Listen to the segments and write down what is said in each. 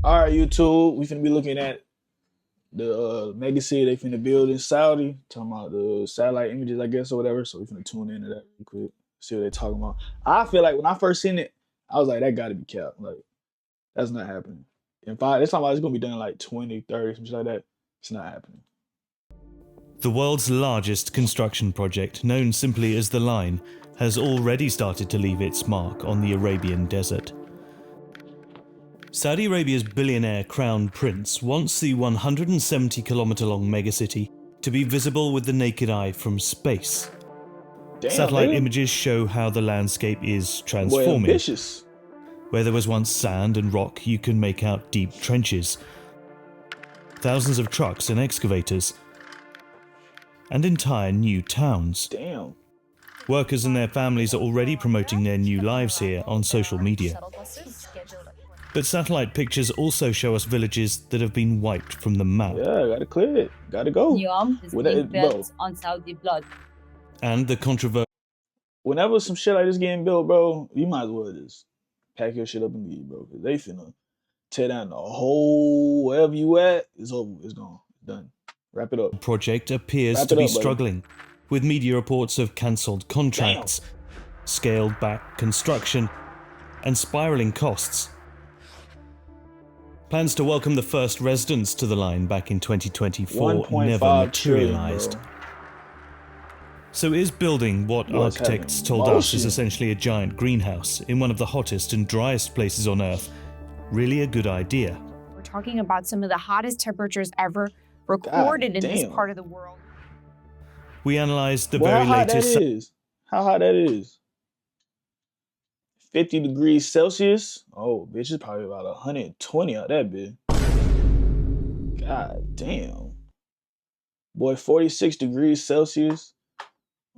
All right, YouTube. We finna be looking at the mega city they finna build in Saudi. Talking about the satellite images, I guess, or whatever. So we finna tune into that real quick. See what they talking about. I feel like when I first seen it, I was like, that gotta be capped. Like, that's not happening. In fact, it's talking about it's gonna be done in like 20, 30, something like that. It's not happening. The world's largest construction project, known simply as The Line, has already started to leave its mark on the Arabian desert. Saudi Arabia's billionaire crown prince wants the 170-kilometer-long megacity to be visible with the naked eye from space. Damn, Satellite nigga. images show how the landscape is Boy, transforming. ambitious. Where there was once sand and rock, you can make out deep trenches. Thousands of trucks and excavators. And entire new towns. Damn. Workers and their families are already promoting their new lives here on social media. But satellite pictures also show us villages that have been wiped from the map. Yeah, gotta clear it. Gotta go. Neom is being built on Saudi blood. And the controversy. Whenever some shit like this getting built, bro, you might as well just pack your shit up and leave, bro. Cause they finna tear down the whole wherever you at. It's over. It's gone. Done. Wrap it up. Project appears to be struggling, with media reports of cancelled contracts, scaled back construction, and spiralling costs. Plans to welcome the first residents to the line back in 2024 never materialized. Trillion, so is building what architects told us is essentially a giant greenhouse in one of the hottest and driest places on Earth really a good idea? We're talking about some of the hottest temperatures ever recorded in this part of the world. We analyzed the very latest. How hot that is? 50 degrees Celsius? Oh, bitch, it's probably about 120 out that bitch. God damn. Boy, 46 degrees Celsius.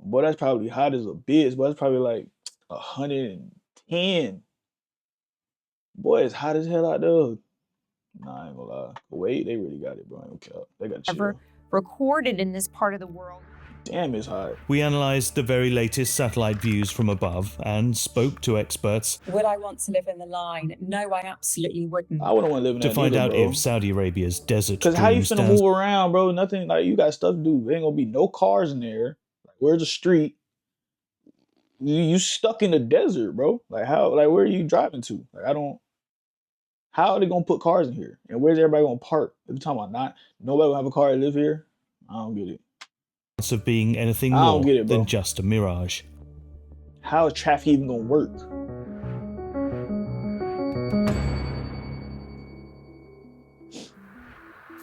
Boy, that's probably hot as a bitch. Boy, that's probably like 110. Boy, it's hot as hell out there. Nah, I ain't gonna lie. Wait, they really got it, bro. I don't care. They got ever recorded in this part of the world. Damn, it's hot. We analysed the very latest satellite views from above and spoke to experts. Would I want to live in the line? No, I absolutely wouldn't. I wouldn't want to live in that to find out bro. if Saudi Arabia's desert. Because how you finna move around, bro? Nothing, like, you got stuff to do. There ain't gonna be no cars in there. Like, where's the street? You stuck in the desert, bro. Like, how? Like, where are you driving to? Like, I don't. How are they gonna put cars in here? And where's everybody gonna park? If you're talking about nobody will have a car to live here. I don't get it. Of being anything more than just a mirage. How is traffic even gonna work?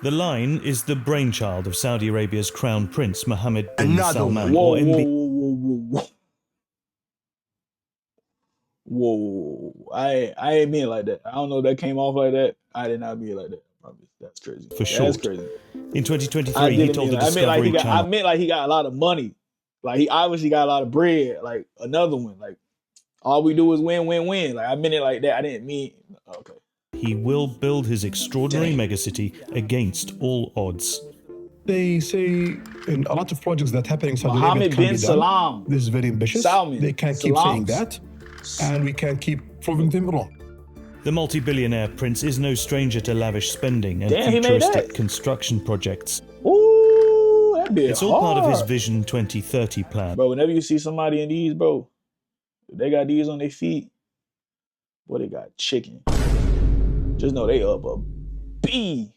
The Line is the brainchild of Saudi Arabia's Crown Prince Mohammed bin Salman. Whoa. I ain't mean it like that. I don't know if that came off like that. I did not mean it like that. That's crazy. For sure. That's crazy. In 2023, he told the Discovery Channel. I meant like he got a lot of money. Like, he obviously got a lot of bread. Like, another one. Like, all we do is win, win, win. Like, I meant it like that. I didn't mean... Okay. He will build his extraordinary megacity against all odds. They say in a lot of projects that happen in Saudi Arabia can be done. This is very ambitious. They can't keep saying that. And we can't keep proving them wrong. The multi-billionaire prince is no stranger to lavish spending and futuristic construction projects. Ooh, that'd be It's all part of his Vision 2030 plan. Bro, whenever you see somebody in these, bro, if they got these on their feet, boy, they got chicken. Just know they up a B.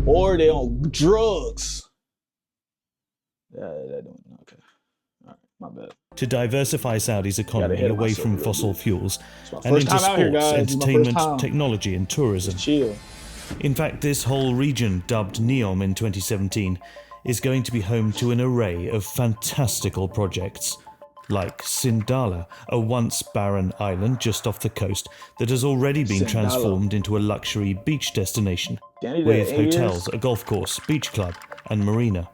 Or they on drugs. Yeah, that don't, okay. All right, my bad. To diversify Saudi's economy away from fossil fuels and into sports, here, entertainment, technology and tourism. Chill. In fact, this whole region, dubbed Neom in 2017, is going to be home to an array of fantastical projects. Like Sindala, a once barren island just off the coast that has already been transformed into a luxury beach destination with hotels, a golf course, beach club and marina.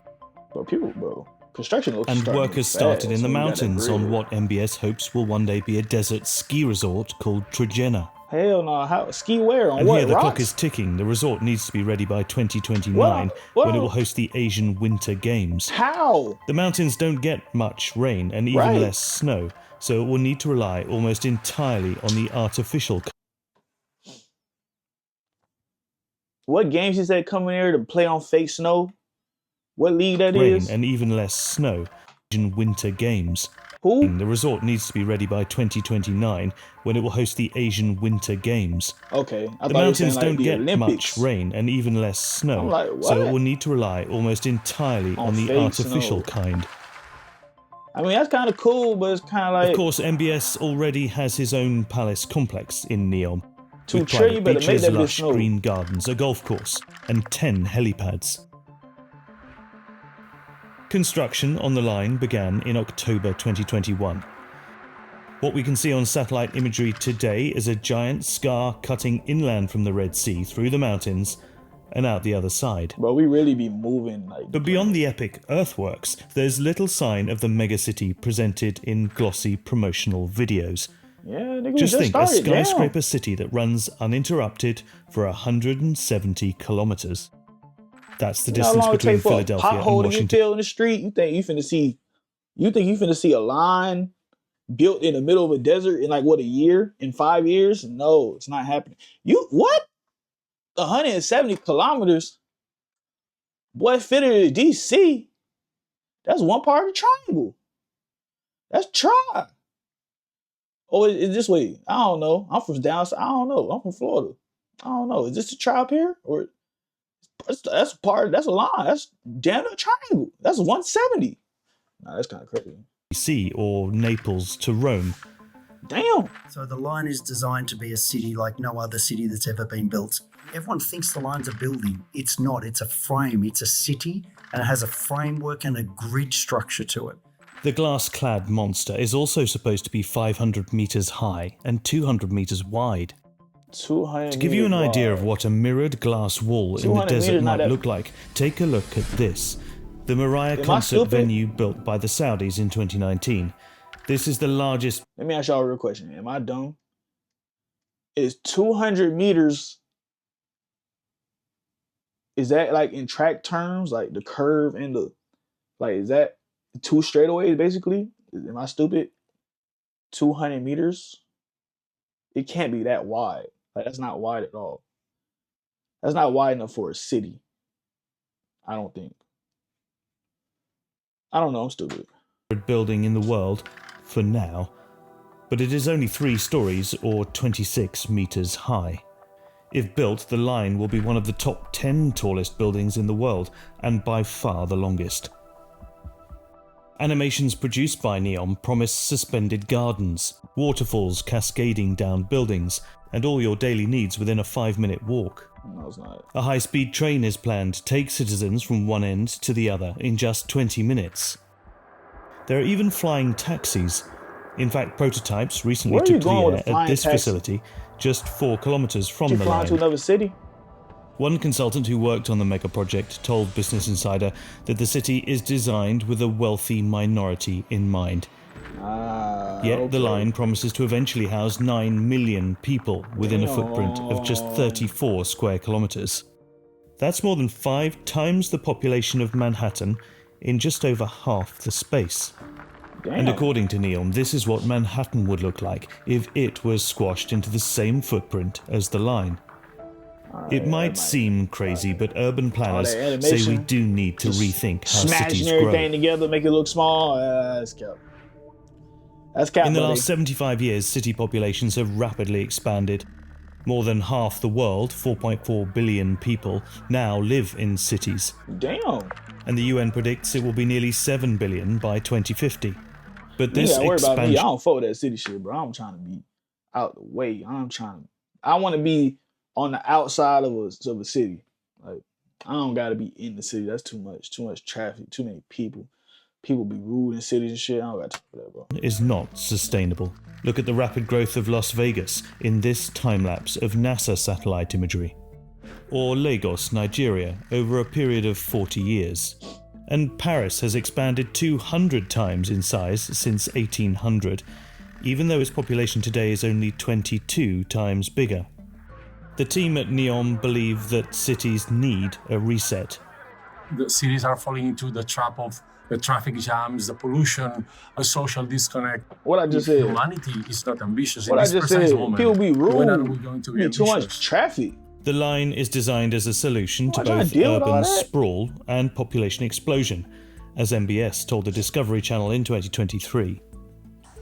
Bro. Construction and workers started in the mountains on what MBS hopes will one day be a desert ski resort called Trillion. Hell no, how ski where? On and what? Here the rocks? clock is ticking. The resort needs to be ready by 2029 when it will host the Asian Winter Games. How? The mountains don't get much rain and even less snow, so it will need to rely almost entirely on the artificial What games he said coming here to play on fake snow? What league that rain is? and even less snow in Winter Games. Who? The resort needs to be ready by 2029 when it will host the Asian Winter Games. Okay. The mountains like don't the get Olympics. much rain and even less snow, like, what? so it will need to rely almost entirely on the artificial snow. kind. I mean, that's kind of cool, but it's kind of like... Of course, MBS already has his own palace complex in Neom, with Trillion, private better make beaches, that bitch lush snow. green gardens, a golf course, and 10 helipads. Construction on the line began in October 2021. What we can see on satellite imagery today is a giant scar cutting inland from the Red Sea through the mountains and out the other side. Bro, we really be moving like... But beyond the epic earthworks, there's little sign of the megacity presented in glossy promotional videos. Yeah, nigga, Just think, started, a skyscraper city that runs uninterrupted for 170 kilometers. That's the distance between Philadelphia and Washington. In the street, you think you finna see a line built in the middle of a desert in like what, a year? In 5 years? No, it's not happening. What? 170 kilometers? Boy, fitted to DC. That's one part of the triangle. That's tri. Oh, is this way? I don't know. I'm from down south. I don't know. I'm from Florida. I don't know. Is this a tri up here? Or that's a line. That's damn near a triangle. That's 170. Nah, that's kind of crazy. DC or Naples to Rome. Damn. So the line is designed to be a city like no other city that's ever been built. Everyone thinks the line's a building. It's not. It's a frame. It's a city, and it has a framework and a grid structure to it. The glass-clad monster is also supposed to be 500 meters high and 200 meters wide. 200 To give you an idea of what a mirrored glass wall in the desert might look like, take a look at this. The Mariah concert venue built by the Saudis in 2019. This is the largest... Let me ask y'all a real question. Am I dumb? Is 200 meters... Is that like in track terms? Like the curve and the... Like, is that 2 straightaways basically? Am I stupid? 200 meters? It can't be that wide. Like, that's not wide at all. That's not wide enough for a city. I don't think. I don't know, I'm stupid. Building in the world, for now, but it is only 3 stories or 26 meters high. If built, the line will be one of the top 10 tallest buildings in the world, and by far the longest. Animations produced by Neom promise suspended gardens, waterfalls cascading down buildings, and all your daily needs within a 5-minute walk. No, it's not. A high-speed train is planned to take citizens from one end to the other in just 20 minutes. There are even flying taxis. In fact, prototypes recently took to the air at this facility, just 4 kilometers from the line. To another city? One consultant who worked on the mega project told Business Insider that the city is designed with a wealthy minority in mind. Yet the line promises to eventually house 9 million people within a footprint of just 34 square kilometers. That's more than 5 times the population of Manhattan in just over half the space. Damn. And according to Neom, this is what Manhattan would look like if it was squashed into the same footprint as the line. It might seem crazy, but urban planners say we do need to rethink how cities grow. Everything together, make it look small. That's cap. That's cap. In the last 75 years, city populations have rapidly expanded. More than half the world, 4.4 billion people, now live in cities. Damn. And the UN predicts it will be nearly 7 billion by 2050. But this expansion... About me. I don't fuck with that city shit, bro. I'm trying to be out the way. I want to be on the outside of a city. Like, I don't gotta be in the city. That's too much traffic, too many people. People be rude in cities and shit. I don't got time for that, bro. Is not sustainable. Look at the rapid growth of Las Vegas in this time-lapse of NASA satellite imagery. Or Lagos, Nigeria, over a period of 40 years. And Paris has expanded 200 times in size since 1800, even though its population today is only 22 times bigger. The team at Neom believe that cities need a reset. The cities are falling into the trap of the traffic jams, the pollution, a social disconnect. What I just said. Humanity is not ambitious What in this precise moment. People be rude. When are we going to be ambitious? Too much traffic. The line is designed as a solution to Why trying to both deal with all urban that? sprawl and population explosion, as MBS told the Discovery Channel in 2023.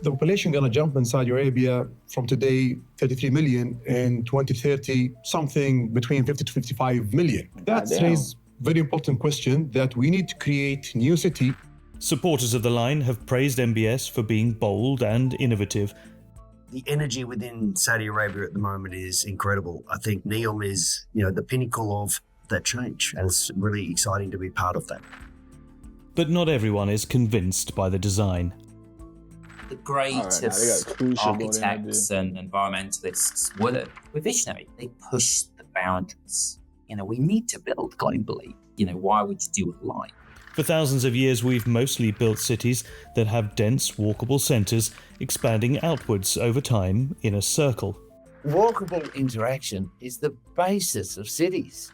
The population gonna jump in Saudi Arabia from today 33 million in 2030 something between 50 to 55 million. That Goddamn. raises very important question that we need to create new city. Supporters of the line have praised MBS for being bold and innovative. The energy within Saudi Arabia at the moment is incredible. I think NEOM is, the pinnacle of that change, and it's really exciting to be part of that. But not everyone is convinced by the design. The Alright, now they got greatest cruise ship going in architects and environmentalists were visionary. They pushed the boundaries. We need to build globally. Why would you do a line? For thousands of years, we've mostly built cities that have dense, walkable centres expanding outwards over time in a circle. Walkable interaction is the basis of cities.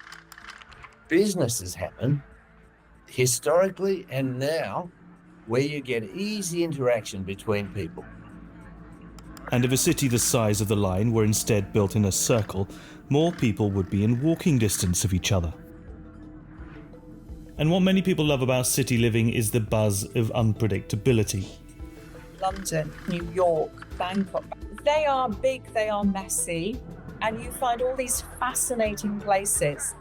Businesses happen historically and now where you get easy interaction between people. And if a city the size of the line were instead built in a circle, more people would be in walking distance of each other. And what many people love about city living is the buzz of unpredictability. London, New York, Bangkok. They are big, they are messy, and you find all these fascinating places.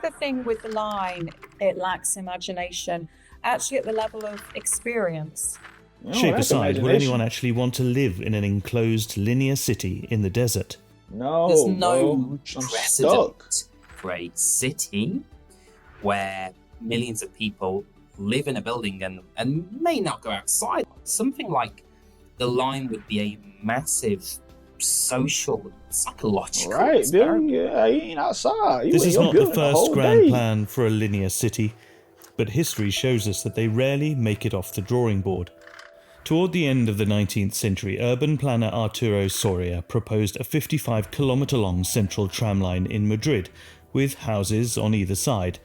The thing with the line, it lacks imagination, actually at the level of experience. Shape aside, would anyone actually want to live in an enclosed linear city in the desert? No, There's no bro. I'm precedent stuck. for a city where millions of people live in a building and may not go outside. Something like the line would be a massive social, psychological Right, experiment. Billy. Yeah, he ain't outside. This is not the building first whole grand day. plan for a linear city, but history shows us that they rarely make it off the drawing board. Toward the end of the 19th century, urban planner Arturo Soria proposed a 55-kilometre-long central tram line in Madrid, with houses on either side.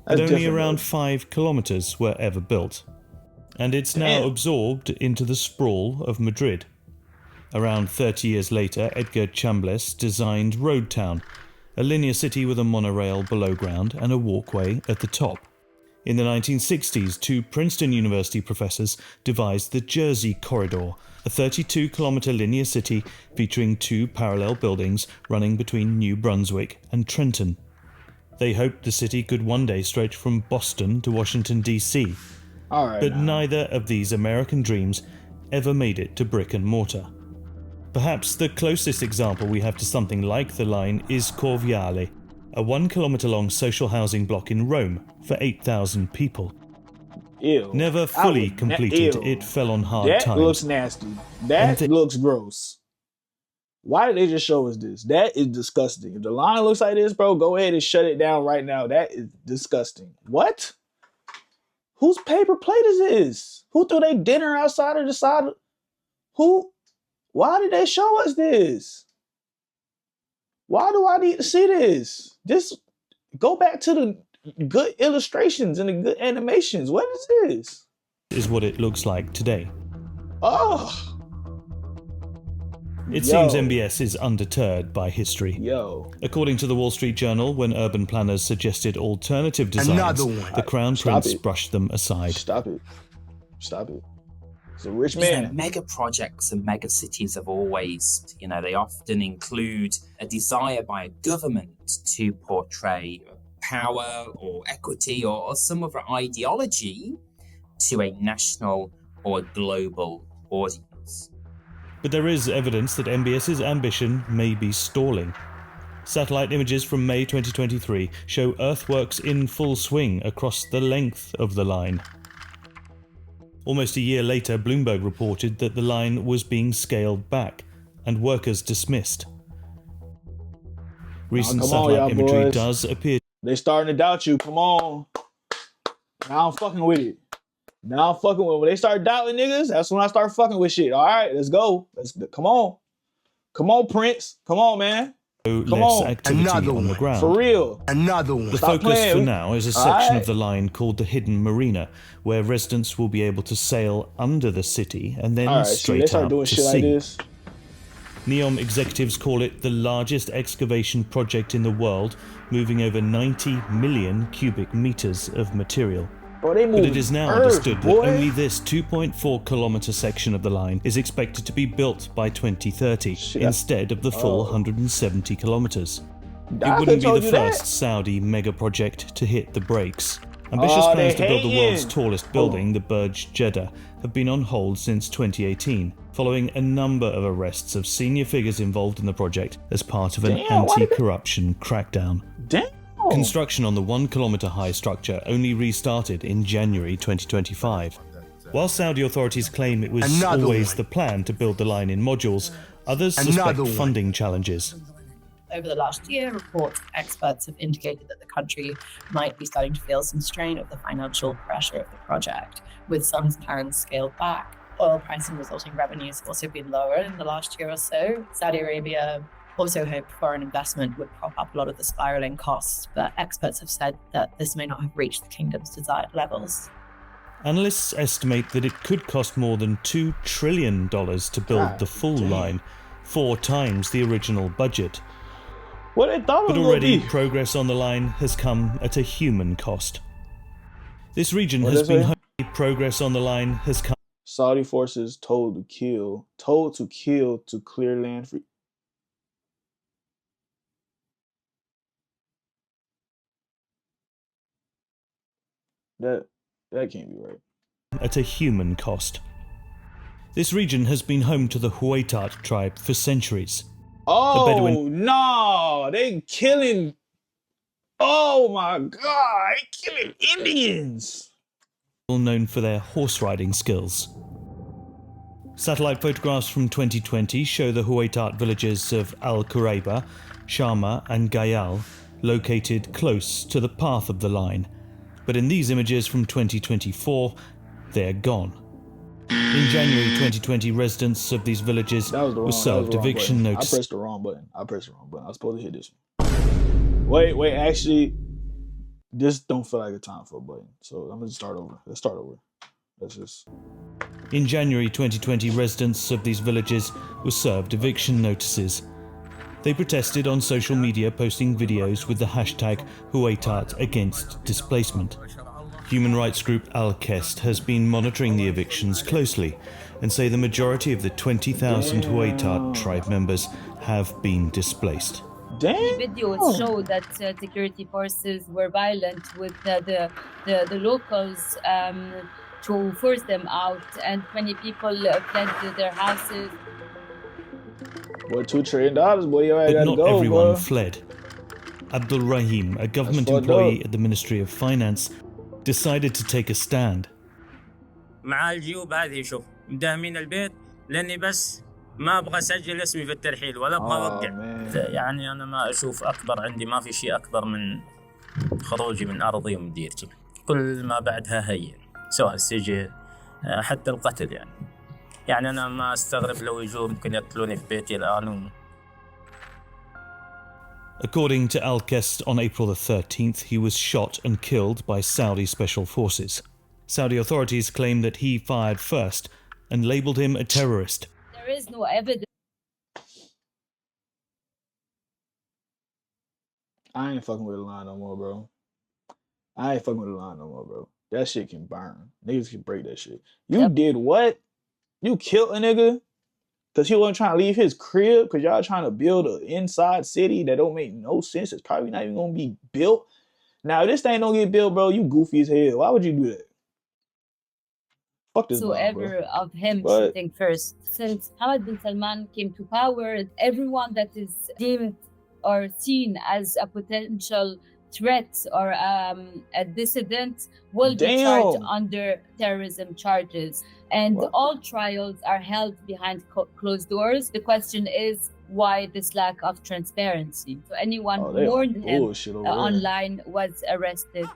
But That's only different, around though. 5 kilometres were ever built. And it's now Damn. absorbed into the sprawl of Madrid. Around 30 years later, Edgar Chambliss designed Road Town, a linear city with a monorail below ground and a walkway at the top. In the 1960s, two Princeton University professors devised the Jersey Corridor, a 32-kilometre linear city featuring two parallel buildings running between New Brunswick and Trenton. They hoped the city could one day stretch from Boston to Washington, D.C., All right, but now. neither of these American dreams ever made it to brick and mortar. Perhaps the closest example we have to something like the line is Corviale, a 1 kilometre long social housing block in Rome for 8,000 people. Ew. Never I fully would- completed, ew. it fell on hard That times. looks nasty. That looks gross. Why did they just show us this? That is disgusting. If the line looks like this, bro, go ahead and shut it down right now. That is disgusting. What? Whose paper plate is this? Who threw their dinner outside of the side? Who? Why did they show us this? Why do I need to see this? Go back to the good illustrations and the good animations. What is this? Is what it looks like today. Oh. It Yo. seems MBS is undeterred by history. Yo. According to the Wall Street Journal, when urban planners suggested alternative designs, Another one. the Crown Stop Prince it. brushed them aside. Stop it. Stop it. It's a rich You know, man. mega projects and mega cities have always, they often include a desire by a government to portray power or equity or some other ideology to a national or global audience. But there is evidence that MBS's ambition may be stalling. Satellite images from May 2023 show earthworks in full swing across the length of the line. Almost a year later, Bloomberg reported that the line was being scaled back and workers dismissed. Recent come on, satellite y'all imagery boys. does appear They starting to doubt you. Come on. Now I'm fucking with it. Now I'm fucking with it. When they start doubting niggas, that's when I start fucking with shit. All right, let's go. Come on. Come on, Prince. Come on, man. less on. activity Another on the one. ground. For real. Another one. The Stop focus playing. for now is a All section right. of the line called the Hidden Marina, where residents will be able to sail under the city and then All right, see, straight they start out doing to shit sea. like this. NEOM executives call it the largest excavation project in the world, moving over 90 million cubic meters of material. Bro, they but it is now understood boy. that only this 2.4 kilometer section of the line is expected to be built by 2030, instead of the full 170 kilometers. It wouldn't be the first Saudi mega project to hit the brakes. Ambitious plans to build the world's tallest building, the Burj Jeddah, have been on hold since 2018, following a number of arrests of senior figures involved in the project as part of an anti-corruption crackdown. Construction on the 1 kilometer high structure only restarted in January 2025. While Saudi authorities claim it was always the plan to build the line in modules, others suspect funding challenges. Over the last year, reports from experts have indicated that the country might be starting to feel some strain of the financial pressure of the project, with some plans scaled back. Oil price and resulting revenues have also been lower in the last year or so. Saudi Arabia also hoped foreign investment would prop up a lot of the spiraling costs, but experts have said that this may not have reached the kingdom's desired levels. Analysts estimate that it could cost more than $2 trillion to build the full line, 4 times the original budget. But already, progress on the line has come at a human cost. This region has been progress on the line has come. Saudi forces told to kill to clear land for. That can't be right. At a human cost. This region has been home to the Huaytat tribe for centuries. Oh no, they killing. Oh my God, they killing Indians. Known for their horse riding skills. Satellite photographs from 2020 show the Huaytat villages of Al Qurayba, Sharma, and Gayal located close to the path of the line. But in these images from 2024, they're gone. In January 2020, residents of these villages were served eviction notice. I pressed the wrong button. I was supposed to hit this one. Wait, actually, this don't feel like a time for a button. So I'm gonna start over. Let's start over. In January 2020, residents of these villages were served eviction notices. They protested on social media, posting videos with the hashtag Huaytat against displacement. Human rights group Al-Kest has been monitoring the evictions closely and say the majority of the 20,000 Huaytat tribe members have been displaced. The videos show that security forces were violent with the locals to force them out, and many people fled to their houses. Boy, $2 trillion, boy, you but gotta not go, everyone bro. fled. Abdul Rahim, a government employee at the Ministry of Finance, decided to take a stand. مع الجيوب هذه شوف مداهمين البيت لاني بس ما ابغى اسجل اسمي في الترحيل ولا ابغى اوقع. يعني انا ما اشوف اكبر عندي، ما في شيء اكبر من خروجي من ارضي ومن ديرتي. كل ما بعدها هين، سواء السجن حتى القتل يعني انا ما استغرب لو يجوا ممكن يقتلوني في بيتي الان. According to Al-Kest, on April the 13th, he was shot and killed by Saudi special forces. Saudi authorities claim that he fired first and labelled him a terrorist. There is no evidence. I ain't fucking with the line no more, bro. That shit can burn. Niggas can break that shit. You did what? You killed a nigga? Because he wasn't trying to leave his crib because y'all trying to build an inside city that don't make no sense. It's probably not even going to be built. Now, if this thing don't get built, bro, you goofy as hell. Why would you do that? Fuck this Whatsoever of him shooting first. Since Hamad bin Salman came to power, everyone that is deemed or seen as a potential threat or a dissident will be charged under terrorism charges. And all trials are held behind closed doors. The question is, why this lack of transparency? So anyone who warned him online was arrested.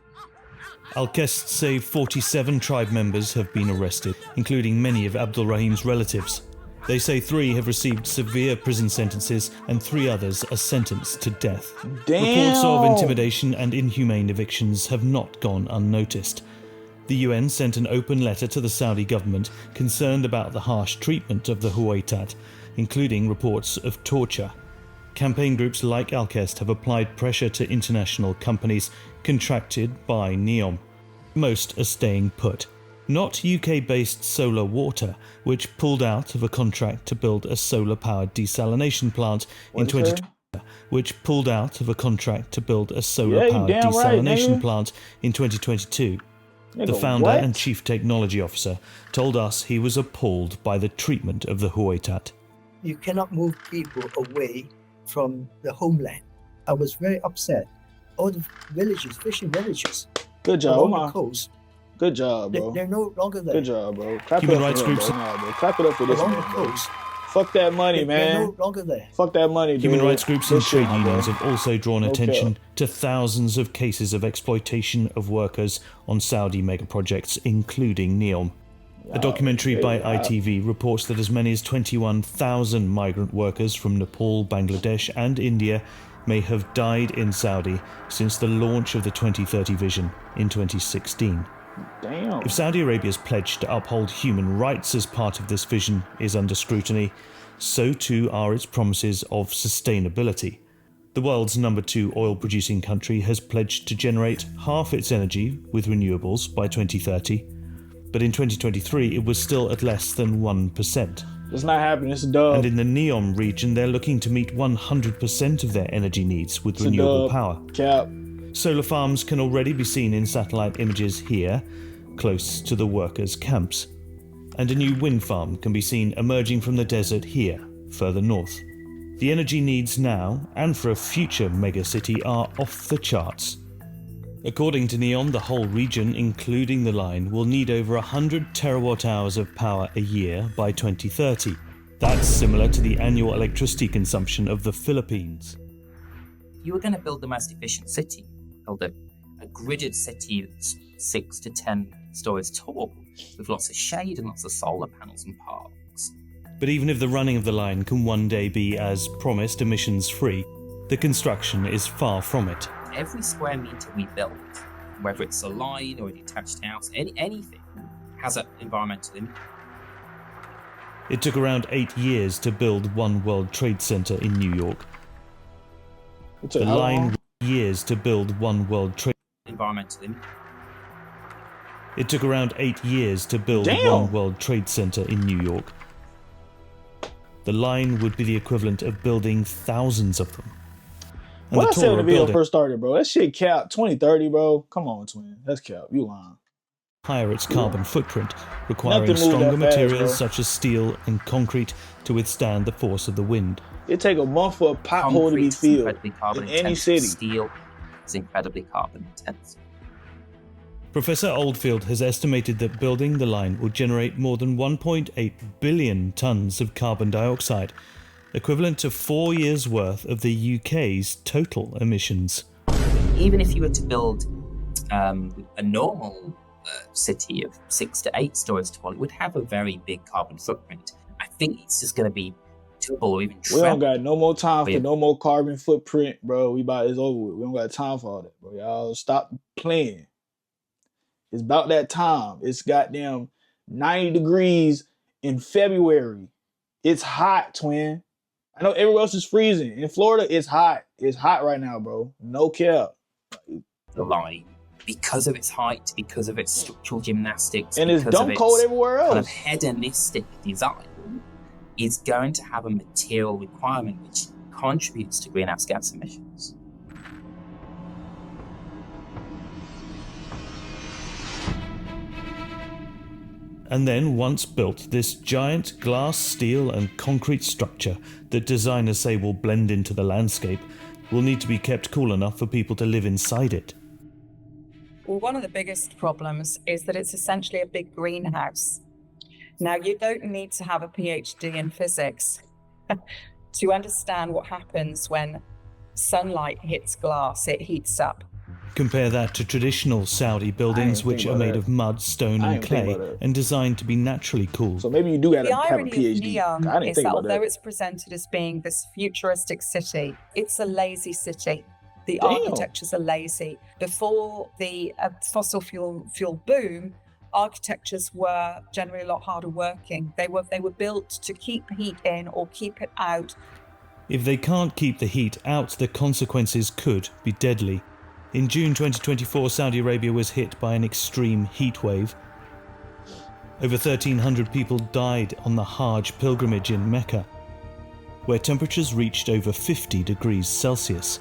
Al-Kest say 47 tribe members have been arrested, including many of Abdul Rahim's relatives. They say 3 have received severe prison sentences and 3 others are sentenced to death. Reports of intimidation and inhumane evictions have not gone unnoticed. The UN sent an open letter to the Saudi government concerned about the harsh treatment of the Huaytat, including reports of torture. Campaign groups like Alcest have applied pressure to international companies contracted by NEOM. Most are staying put. Not UK-based Solar Water, which pulled out of a contract to build a solar-powered desalination plant in 2020. Which pulled out of a contract to build a solar-powered desalination plant in 2022. The founder and chief technology officer told us he was appalled by the treatment of the Huaytat. You cannot move people away from the homeland. I was very upset. All the villages, fishing villages, good job, along the coast. Good job, bro. They're no longer there. Good job, bro. Clap Human it up rights for groups them, bro. Clap it up for this along man, the bro. coast. Fuck that money, man. They're no longer there. Fuck that money, dude. Human rights groups and Good shit, trade unions bro. have also drawn attention to thousands of cases of exploitation of workers on Saudi megaprojects, including NEOM. A documentary by ITV reports that as many as 21,000 migrant workers from Nepal, Bangladesh and India may have died in Saudi since the launch of the 2030 vision in 2016. Damn. If Saudi Arabia's pledge to uphold human rights as part of this vision is under scrutiny, so too are its promises of sustainability. The world's number 2 oil-producing country has pledged to generate half its energy with renewables by 2030, but in 2023 it was still at less than 1%. It's not happening, it's a dub. And in the NEOM region, they're looking to meet 100% of their energy needs with renewable power. Cap. Solar farms can already be seen in satellite images here, close to the workers' camps. And a new wind farm can be seen emerging from the desert here, further north. The energy needs now, and for a future megacity, are off the charts. According to NEOM, the whole region, including the line, will need over 100 terawatt-hours of power a year by 2030. That's similar to the annual electricity consumption of the Philippines. You were going to build the most efficient city, build a gridded city that's 6 to 10 stories tall, with lots of shade and lots of solar panels and parks. But even if the running of the line can one day be, as promised, emissions-free, the construction is far from it. Every square metre we build, whether it's a line or a detached house, anything, has an environmental impact. It took around 8 years to build One World Trade Center in New York. The line years to build One World Trade Environmental impact. It took around 8 years to build One World Trade Center in New York. The line would be the equivalent of building thousands of them. And What I said when the video builder first started, bro, that shit cap 2030, bro. Come on, twin. That's cap. You lying. higher its carbon footprint, requiring Nothing move stronger that fast, materials bro. such as steel and concrete to withstand the force of the wind. It take a month for a pothole to be Concrete's filled incredibly carbon in any intense. city. Steel is incredibly carbon intense. Professor Oldfield has estimated that building the line will generate more than 1.8 billion tonnes of carbon dioxide, equivalent to 4 years' worth of the UK's total emissions. Even if you were to build a normal city of 6 to 8 stories tall, it would have a very big carbon footprint. I think it's just going to be double or even We triple. don't got no more time for Yeah. no more carbon footprint, bro. It's over with. We don't got time for all that, bro. Y'all stop playing. It's about that time. It's goddamn 90 degrees in February. It's hot, twin. I know everywhere else is freezing. In Florida, it's hot. It's hot right now, bro. No cap. The line, because of its height, because of its structural gymnastics, And it's because dumb of cold its everywhere kind of else. hedonistic design, is going to have a material requirement which contributes to greenhouse gas emissions. And then, once built, this giant glass, steel and concrete structure that designers say will blend into the landscape will need to be kept cool enough for people to live inside it. Well, one of the biggest problems is that it's essentially a big greenhouse. Now, you don't need to have a PhD in physics to understand what happens when sunlight hits glass, it heats up. Compare that to traditional Saudi buildings, which are made of mud, stone and clay and designed to be naturally cool. So maybe you do The irony of NEOM I didn't is think that about although that. it's presented as being this futuristic city, it's a lazy city. The Damn. architectures are lazy. Before the fossil fuel boom, architectures were generally a lot harder working. They were built to keep heat in or keep it out. If they can't keep the heat out, the consequences could be deadly. In June 2024, Saudi Arabia was hit by an extreme heat wave. Over 1,300 people died on the Hajj pilgrimage in Mecca, where temperatures reached over 50 degrees Celsius.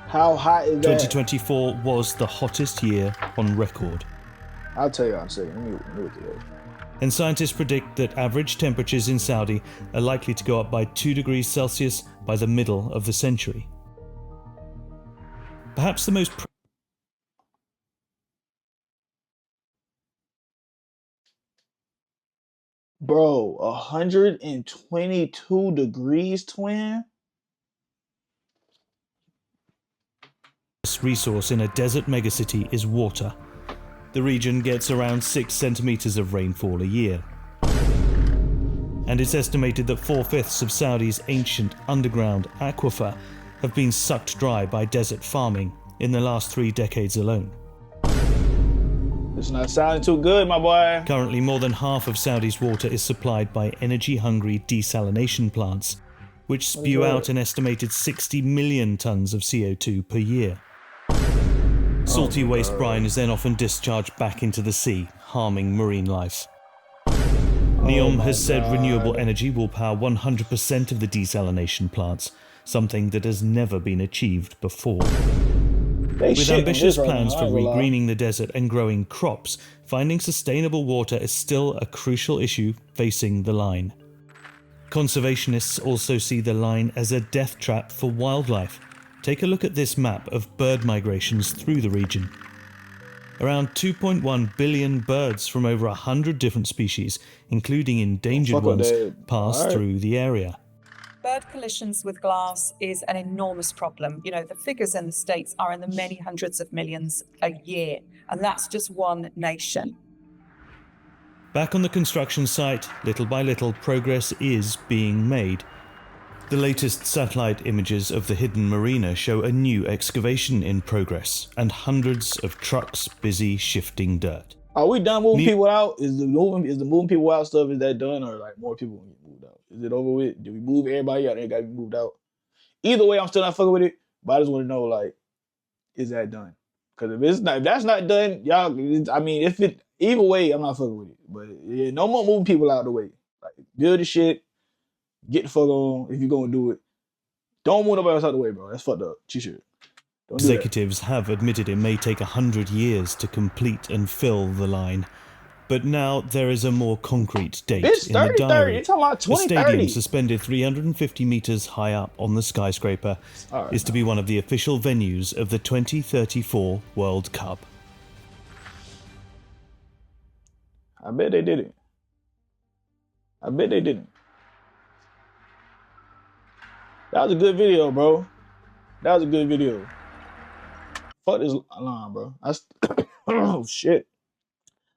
How hot is that? 2024 was the hottest year on record. I'll tell you in a second. Let me look it up. And scientists predict that average temperatures in Saudi are likely to go up by 2 degrees Celsius by the middle of the century. Perhaps the most Bro, 122 degrees, twin? resource in a desert megacity is water. The region gets around 6 centimeters of rainfall a year. And it's estimated that 4/5 of Saudi's ancient underground aquifer have been sucked dry by desert farming in the last 3 decades alone. It's not sounding too good, my boy. Currently, more than half of Saudi's water is supplied by energy-hungry desalination plants, which spew out an estimated 60 million tons of CO2 per year. Salty waste brine is then often discharged back into the sea, harming marine life. NEOM has said renewable energy will power 100% of the desalination plants, something that has never been achieved before. With ambitious plans for regreening the desert and growing crops, finding sustainable water is still a crucial issue facing the line. Conservationists also see the line as a death trap for wildlife. Take a look at this map of bird migrations through the region. Around 2.1 billion birds from over 100 different species, including endangered ones, pass through the area. Bird collisions with glass is an enormous problem. You know, the figures in the States are in the many hundreds of millions a year, and that's just one nation. Back on the construction site, little by little, progress is being made. The latest satellite images of the hidden marina show a new excavation in progress, and hundreds of trucks busy shifting dirt. Are we done moving people out? Is the moving people out stuff, is that done, or like more people gonna get moved out? Is it over with? Did we move everybody out? They gotta be moved out. Either way, I'm still not fucking with it, but I just want to know, like, is that done? Because if that's not done, y'all. I mean, either way, I'm not fucking with it. But yeah, no more moving people out of the way. Like, build the shit, get the fuck on. If you're gonna do it, don't move nobody else out of the way, bro. That's fucked up. Shit. Executives have admitted it may take 100 years to complete and fill the line. But now there is a more concrete date in the diary. You're talking about 2030. The stadium, suspended 350 meters high up on the skyscraper, is to be one of the official venues of the 2034 World Cup. I bet they did it. I bet they didn't. That was a good video, bro. That was a good video. Fuck this alarm, bro. Oh, shit.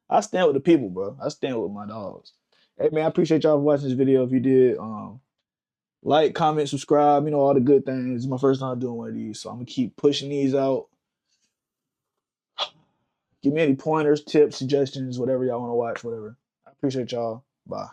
I stand with the people, bro. I stand with my dogs. Hey, man, I appreciate y'all for watching this video. If you did, like, comment, subscribe, you know, all the good things. It's my first time doing one of these, so I'm going to keep pushing these out. Give me any pointers, tips, suggestions, whatever y'all want to watch, whatever. I appreciate y'all. Bye.